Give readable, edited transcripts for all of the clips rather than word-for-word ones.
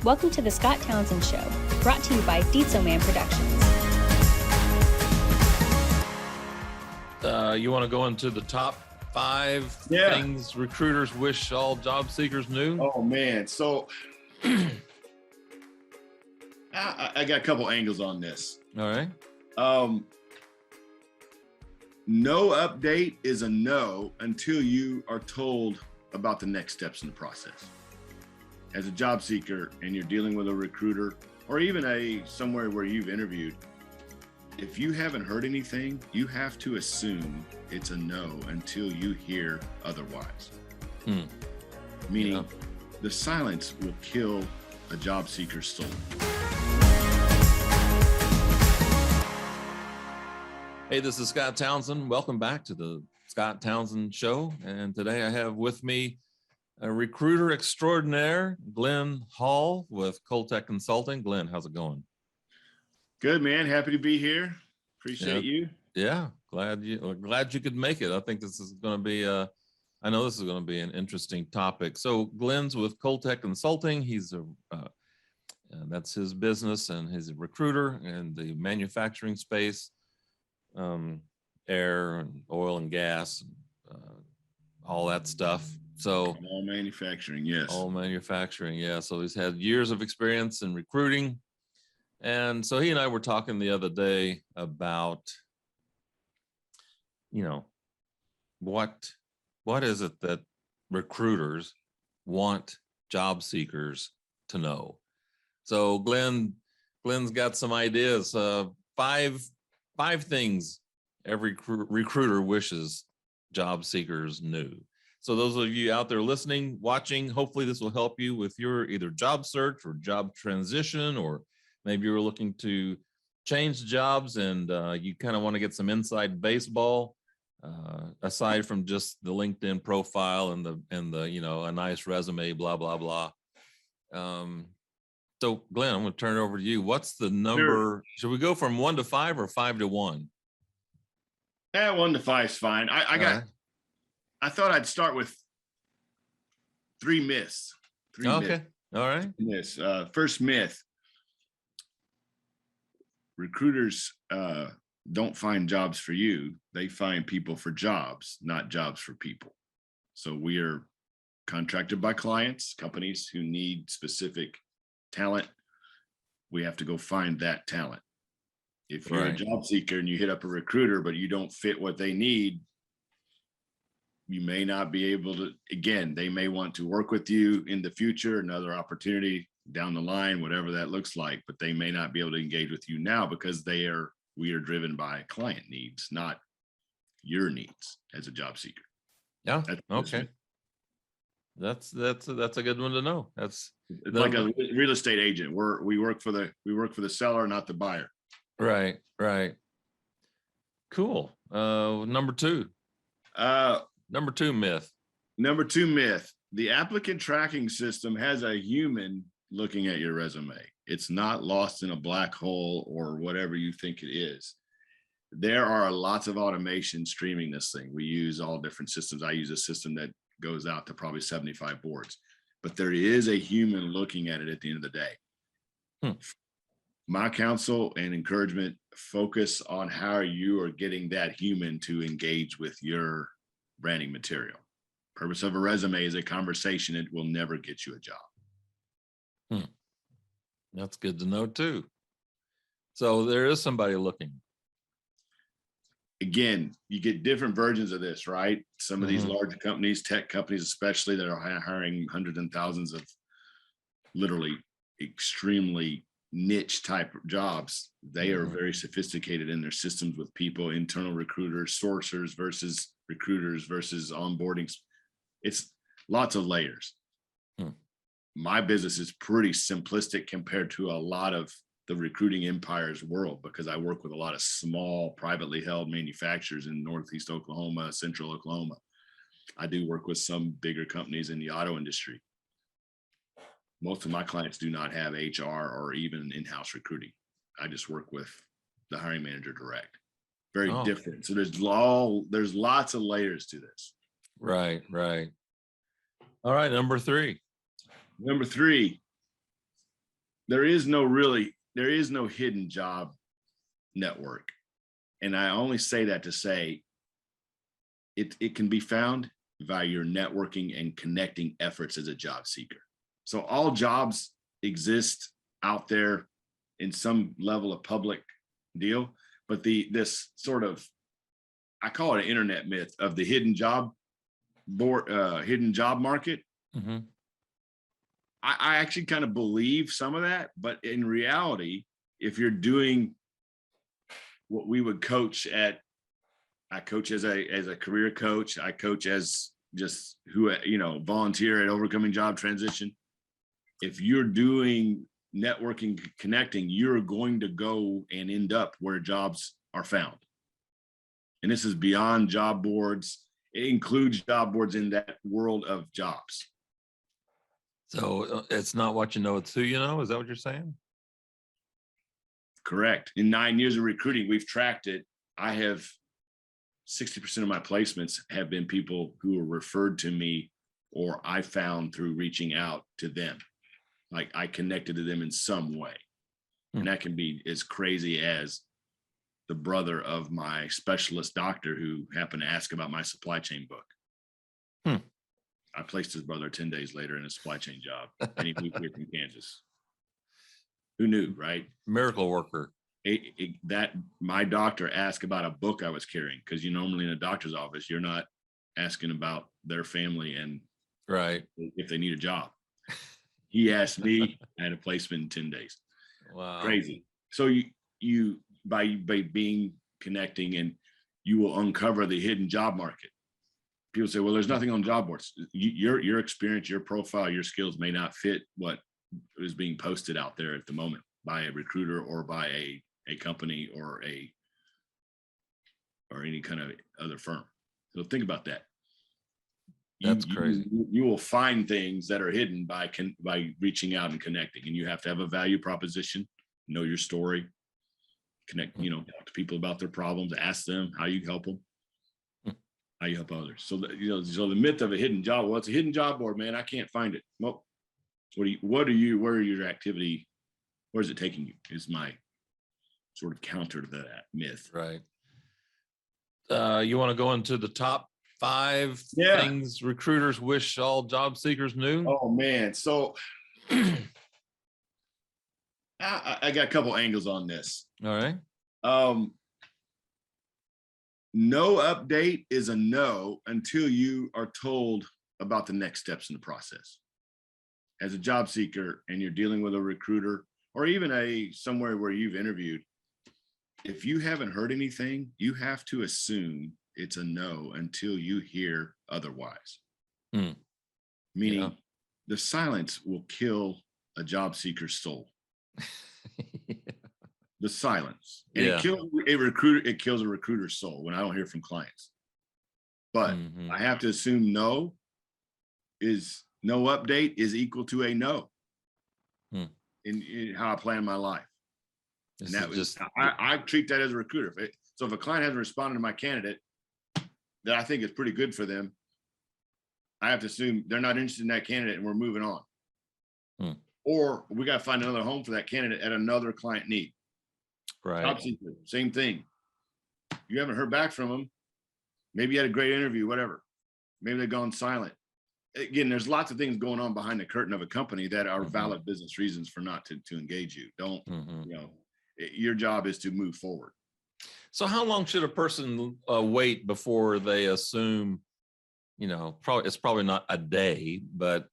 Welcome to the Scott Townsend Show, brought to you by Deetsoman Production. You want to go into the top 5 things recruiters wish all job seekers knew? Oh man, so I got a couple angles on this. All right. No update is a no until you are told about the next steps in the process. As a job seeker and you're dealing with a recruiter or even somewhere where you've interviewed, if you haven't heard anything, you have to assume it's a no until you hear otherwise. Meaning the silence will kill a job seeker's soul. Hey, this is Scott Townsend. Welcome back to the Scott Townsend Show. And today I have with me a recruiter extraordinaire, Glen Hall with Coltec Consulting. Glen, how's it going? Good, man. Happy to be here. Appreciate you. Yeah, glad you could make it. I think this is going to be I know this is going to be an interesting topic. So Glen's with Coltec Consulting. He's that's his business, and he's a recruiter in the manufacturing space, air and oil and gas, all that stuff. So all manufacturing, yes. All manufacturing, yeah. So he's had years of experience in recruiting. And so he and I were talking the other day about, what is it that recruiters want job seekers to know? So Glen's got some ideas. 5 things every recruiter wishes job seekers knew. So those of you out there listening, watching, hopefully this will help you with your either job search or job transition, or maybe you're looking to change jobs and you kind of want to get some inside baseball, aside from just the LinkedIn profile and the a nice resume, blah blah blah. So Glen, I'm going to turn it over to you. What's the number? Sure. Should we go from 1 to 5 or 5 to 1? Yeah, 1 to 5 is fine. I thought I'd start with 3 myths. Okay. All right. Yes. First myth: recruiters don't find jobs for you. They find people for jobs, not jobs for people. So we are contracted by clients, companies who need specific talent. We have to go find that talent. If you're a job seeker and you hit up a recruiter, but you don't fit what they need, you may not be able to. Again, they may want to work with you in the future, another opportunity down the line, whatever that looks like, but they may not be able to engage with you now because we are driven by client needs, not your needs as a job seeker. Yeah. Okay. That's a good one to know. It's like a real estate agent. We work for the seller, not the buyer. Right. Cool. Number 2. Number 2 myth. Number 2 myth: the applicant tracking system has a human looking at your resume. It's not lost in a black hole or whatever you think it is. There are lots of automation streaming this thing. We use all different systems. I use a system that goes out to probably 75 boards, but there is a human looking at it at the end of the day. My counsel and encouragement: focus on how you are getting that human to engage with your branding material. Purpose of a resume is a conversation. It will never get you a job. That's good to know too. So there is somebody looking. Again, you get different versions of this, right? Some of these large companies, tech companies especially, that are hiring hundreds and thousands of literally extremely niche type jobs. They are very sophisticated in their systems with people, internal recruiters, sourcers versus recruiters versus onboarding. It's lots of layers. My business is pretty simplistic compared to a lot of the recruiting empire's world, because I work with a lot of small privately held manufacturers in Northeast Oklahoma, Central Oklahoma. I do work with some bigger companies in the auto industry. Most of my clients do not have HR or even in-house recruiting. I just work with the hiring manager direct. Very different. So there's lots of layers to this. Right. All right, number 3. Number 3, there is no hidden job network. And I only say that to say it can be found via your networking and connecting efforts as a job seeker. So all jobs exist out there in some level of public deal, but this sort of, I call it an internet myth of the hidden job market. Mm-hmm. I actually kind of believe some of that, but in reality, if you're doing what we would coach at, I coach as a career coach, I coach as just volunteer at Overcoming Job Transition. If you're doing networking, connecting, you're going to go and end up where jobs are found. And this is beyond job boards. It includes job boards in that world of jobs. So it's not what you know, it's who you know. Is that what you're saying? Correct. In 9 years of recruiting, we've tracked it. I have 60% of my placements have been people who were referred to me or I found through reaching out to them. Like I connected to them in some way. And that can be as crazy as the brother of my specialist doctor who happened to ask about my supply chain book. I placed his brother 10 days later in a supply chain job, and he moved here from Kansas. Who knew, right? Miracle worker. That my doctor asked about a book I was carrying, because normally in a doctor's office, you're not asking about their family and right if they need a job. He asked me, I had a placement in 10 days. Wow. Crazy. So you by being connecting, and you will uncover the hidden job market. People say, well, there's nothing on job boards. Your experience, your profile, your skills may not fit what is being posted out there at the moment by a recruiter or by a company or any kind of other firm. So think about that. That's crazy. You will find things that are hidden by reaching out and connecting, and you have to have a value proposition, know your story, connect, talk to people about their problems, ask them how you help them, how you help others. So so the myth of a hidden job, well, it's a hidden job board, man. I can't find it. Well, where are your activity? Where's it taking you? Is my sort of counter to that myth. Right. You want to go into the top 5 things recruiters wish all job seekers knew? Oh man. So I got a couple angles on this. All right. No update is a no until you are told about the next steps in the process. As a job seeker and you're dealing with a recruiter or even somewhere where you've interviewed, if you haven't heard anything, you have to assume it's a no until you hear otherwise. Meaning the silence will kill a job seeker's soul. The silence. And it kills a recruiter's soul when I don't hear from clients. But I have to assume no update is equal to a no in how I plan my life. And that was I treat that as a recruiter. So if a client hasn't responded to my candidate that I think is pretty good for them, I have to assume they're not interested in that candidate and we're moving on. Or we got to find another home for that candidate at another client need. Right. Job seeker, same thing. You haven't heard back from them. Maybe you had a great interview, whatever. Maybe they've gone silent. Again, there's lots of things going on behind the curtain of a company that are valid business reasons for not to engage you. Don't, your job is to move forward. So how long should a person wait before they assume, it's probably not a day, but.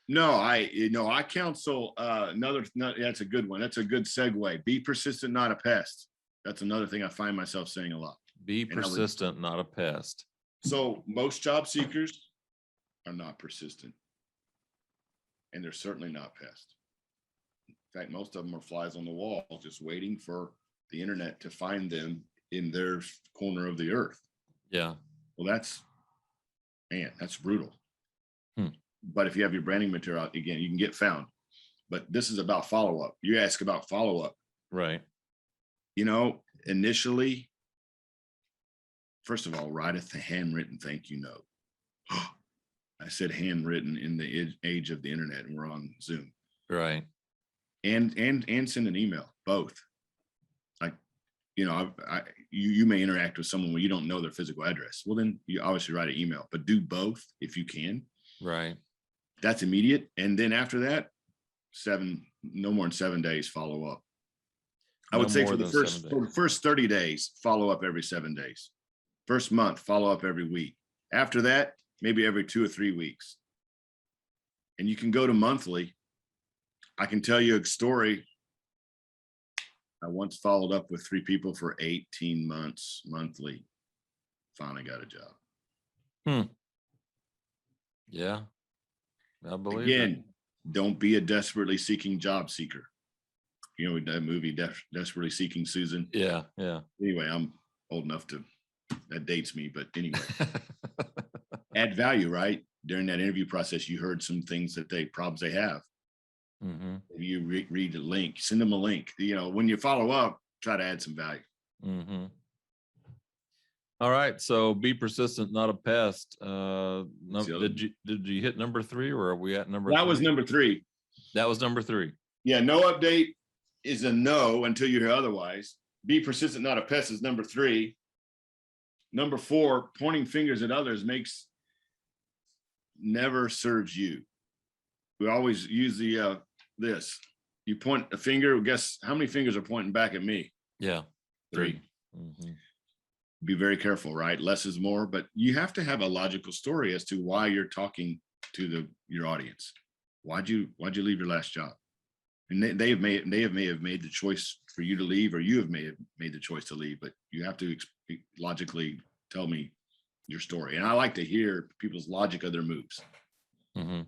No, I counsel that's a good one. That's a good segue. Be persistent, not a pest. That's another thing I find myself saying a lot. Be persistent, not a pest. So most job seekers are not persistent, and they're certainly not pests. In fact, most of them are flies on the wall, just waiting for the internet to find them in their corner of the earth. Yeah. Well, that's brutal. But if you have your branding material, again, you can get found. But this is about follow-up. You ask about follow-up. Right. Initially, first of all, write a handwritten thank you note. I said handwritten in the age of the internet, and we're on Zoom. Right. and send an email, both. Like, you know, you may interact with someone where you don't know their physical address. Well, then you obviously write an email, but do both if you can. Right. That's immediate. And then after that, no more than 7 days follow up. I would say for the first 30 days, follow up every 7 days. First month, follow up every week. After that, maybe every 2 or 3 weeks. And you can go to monthly. I can tell you a story. I once followed up with 3 people for 18 months monthly. Finally got a job. Yeah. I believe Again, don't be a desperately seeking job seeker. You know, that movie, Desperately Seeking Susan. Yeah. Yeah. Anyway, I'm old enough that dates me, but anyway. Add value, right? During that interview process, you heard some things problems they have. Mm-hmm. You read the link, send them a link. You know, when you follow up, try to add some value. Mm-hmm. All right. So be persistent, not a pest. Did you hit number 3, or are we at number 3? That was number 3. That was number 3. Yeah, no update is a no until you hear otherwise. Be persistent, not a pest is number 3. Number 4, pointing fingers at others never serves you. We always use this. You point a finger, guess how many fingers are pointing back at me? Yeah. 3. Mm-hmm. Be very careful, right? Less is more, but you have to have a logical story as to why you're talking to your audience. Why'd you leave your last job? And they may have made the choice for you to leave, or you have made the choice to leave, but you have to logically tell me your story. And I like to hear people's logic of their moves. Mm-hmm.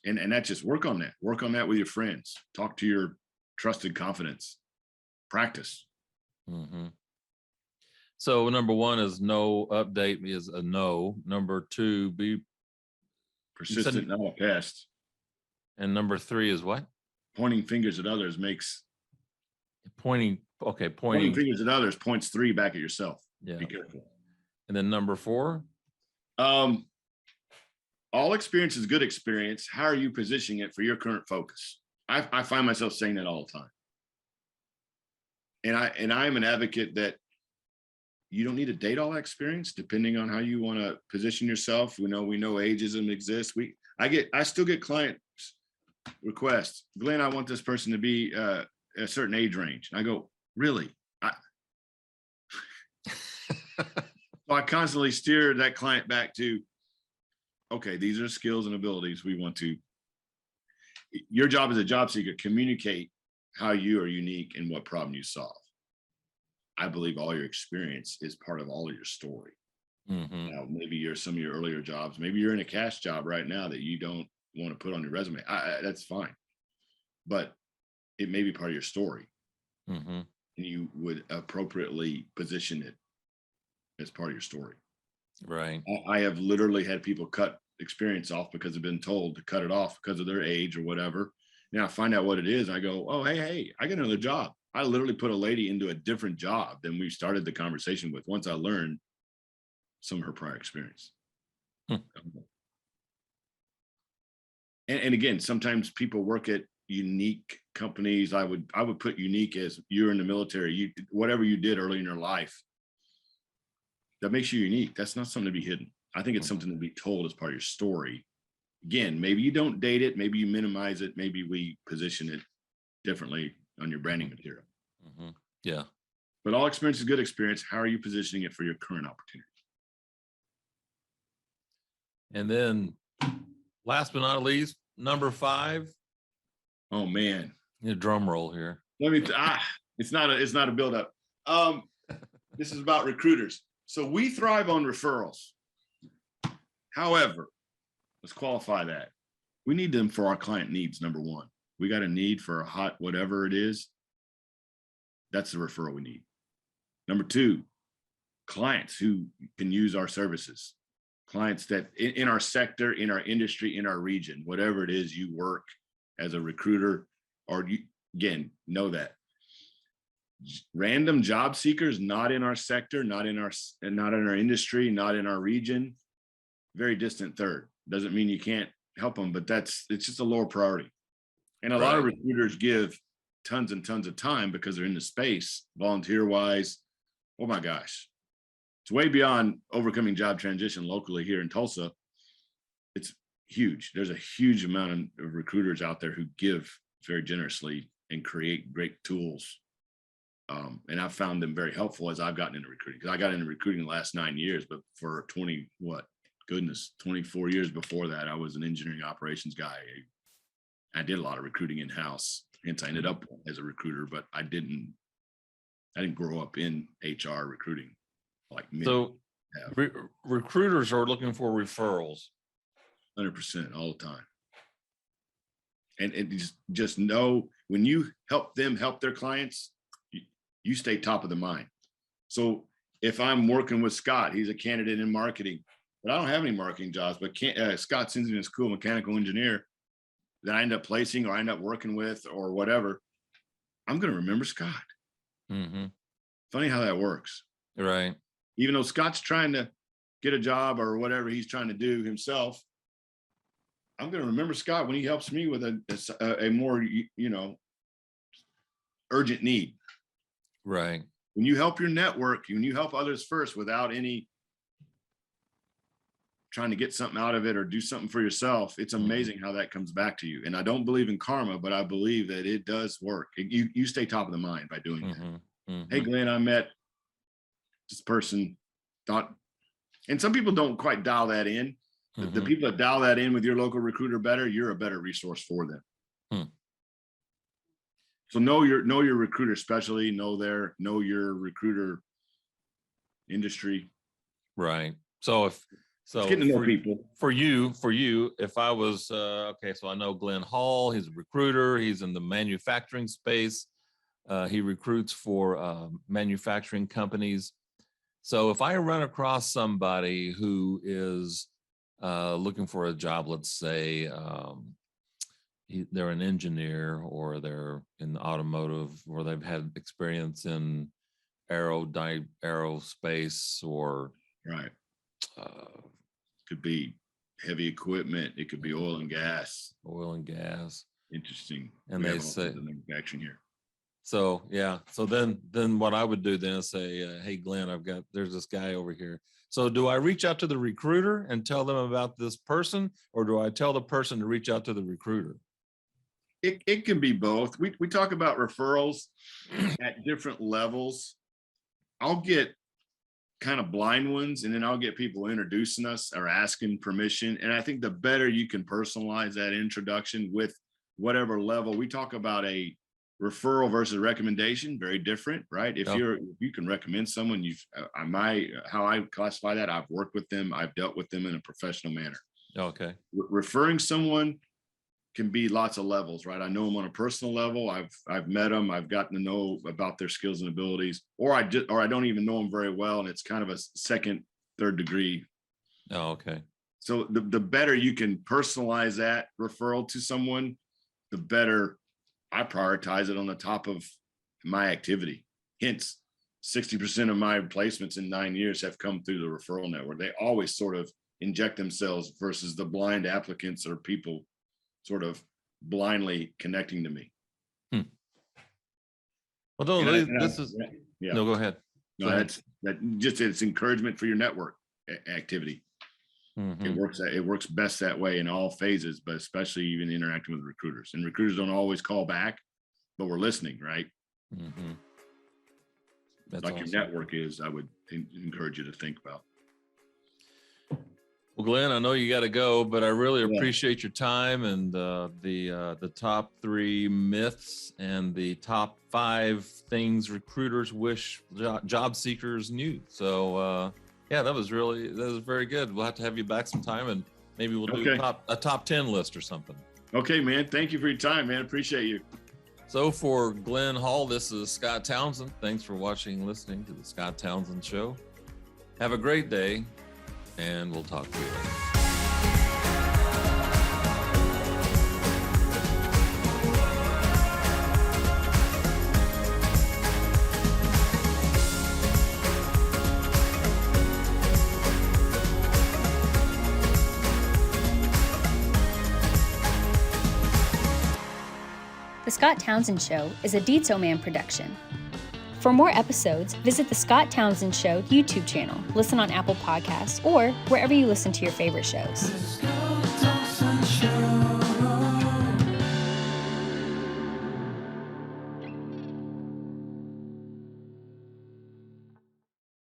And that's just work on that with your friends. Talk to your trusted confidence. Practice. Mm-hmm. So number 1 is no update is a no. Number 2, be persistent, not a pest. And number 3 is what? Pointing fingers at others pointing fingers at others points 3 back at yourself. Yeah. Be careful. And then number 4? All experience is good experience. How are you positioning it for your current focus? I find myself saying that all the time. And I am an advocate that you don't need to date all that experience, depending on how you want to position yourself. We know ageism exists. I still get client requests. Glenn, I want this person to be a certain age range. And I go, really? So I constantly steer that client back to, okay, these are skills and abilities we want to. Your job as a job seeker, communicate how you are unique and what problem you solve. I believe all your experience is part of all of your story. Mm-hmm. Now, maybe some of your earlier jobs, maybe you're in a cash job right now that you don't want to put on your resume. That's fine, but it may be part of your story. Mm-hmm. And you would appropriately position it as part of your story. Right. I have literally had people cut experience off because they've been told to cut it off because of their age or whatever. Now I find out what it is. I go, oh, hey, I got another job. I literally put a lady into a different job than we started the conversation with once I learned some of her prior experience. And again, sometimes people work at unique companies. I would put unique as you're in the military, whatever you did early in your life, that makes you unique. That's not something to be hidden. I think it's something to be told as part of your story. Again, maybe you don't date it, maybe you minimize it, maybe we position it differently on your branding material. Mm-hmm. Yeah. But all experience is good experience. How are you positioning it for your current opportunity? And then last but not least, number 5. Oh man. A drum roll here. It's not a buildup. This is about recruiters. So we thrive on referrals. However, let's qualify that. We need them for our client needs, number 1. We got a need for a hot whatever it is. That's the referral we need. Number 2, clients who can use our services. Clients that in our sector, in our industry, in our region, whatever it is you work as a recruiter, or again, know that. Random job seekers, not in our sector, not in our industry, not in our region, very distant third. Doesn't mean you can't help them, but it's just a lower priority. And a lot of recruiters give tons and tons of time because they're in the space, volunteer wise. Oh my gosh. It's way beyond overcoming job transition locally here in Tulsa. It's huge. There's a huge amount of recruiters out there who give very generously and create great tools. And I've found them very helpful as I've gotten into recruiting, because I got into recruiting the last 9 years, but for 24 years before that, I was an engineering operations guy. I did a lot of recruiting in-house, hence I ended up as a recruiter, but I didn't grow up in HR recruiting like me. So recruiters are looking for referrals. 100% all the time. And just know when you help them help their clients, you stay top of the mind. So if I'm working with Scott, he's a candidate in marketing, but I don't have any marketing jobs, but Scott sends me a school mechanical engineer that I end up placing or I end up working with or whatever, I'm going to remember Scott. Mm-hmm. Funny how that works. Right. Even though Scott's trying to get a job or whatever he's trying to do himself, I'm going to remember Scott when he helps me with a more, urgent need. Right. When you help your network, when you help others first without any trying to get something out of it or do something for yourself, it's amazing how that comes back to you. And I don't believe in karma, but I believe that it does work. You stay top of the mind by doing that. Mm-hmm. Hey, Glenn, I met this person, and some people don't quite dial that in. Mm-hmm. The people that dial that in with your local recruiter better, you're a better resource for them. So know your recruiter specialty, know your recruiter industry. Right. So getting to know people. For you, if I was so I know Glen Hall, he's a recruiter, he's in the manufacturing space. He recruits for manufacturing companies. So if I run across somebody who is looking for a job, let's say they're an engineer or they're in automotive or they've had experience in aerospace or right. Could be heavy equipment. It could be oil and gas. Interesting. And they say the manufacturing here. So yeah. So then what I would do then is say, hey Glenn, there's this guy over here. So do I reach out to the recruiter and tell them about this person, or do I tell the person to reach out to the recruiter? It can be both. We talk about referrals at different levels. I'll get kind of blind ones, and then I'll get people introducing us or asking permission. And I think the better you can personalize that introduction with whatever level. We talk about a referral versus recommendation, very different, right? If you can recommend someone, how I classify that, I've worked with them, I've dealt with them in a professional manner. Okay. Referring someone can be lots of levels, right? I know them on a personal level. I've met them. I've gotten to know about their skills and abilities, or I don't even know them very well, and it's kind of a second, third degree. Oh, okay. So the better you can personalize that referral to someone, the better I prioritize it on the top of my activity. Hence, 60% of my placements in 9 years have come through the referral network. They always sort of inject themselves versus the blind applicants or people sort of blindly connecting to me. Well, no, no, go ahead. No, it's encouragement for your network activity. Mm-hmm. It works best that way in all phases, but especially even interacting with recruiters. And recruiters don't always call back, but we're listening, right? Mm-hmm. Like awesome. Your network is, I would encourage you to think about. Well, Glenn, I know you got to go, but I really appreciate your time and the top 3 myths and the top 5 things recruiters wish job seekers knew. So, yeah, that was very good. We'll have to have you back sometime, and maybe we'll do a top 10 list or something. Okay, man. Thank you for your time, man. Appreciate you. So for Glen Hall, this is Scott Townsend. Thanks for watching and listening to the Scott Townsend Show. Have a great day, and we'll talk to you later. The Scott Townsend Show is a Deetsoman Production. For more episodes, visit the Scott Townsend Show YouTube channel, listen on Apple Podcasts, or wherever you listen to your favorite shows.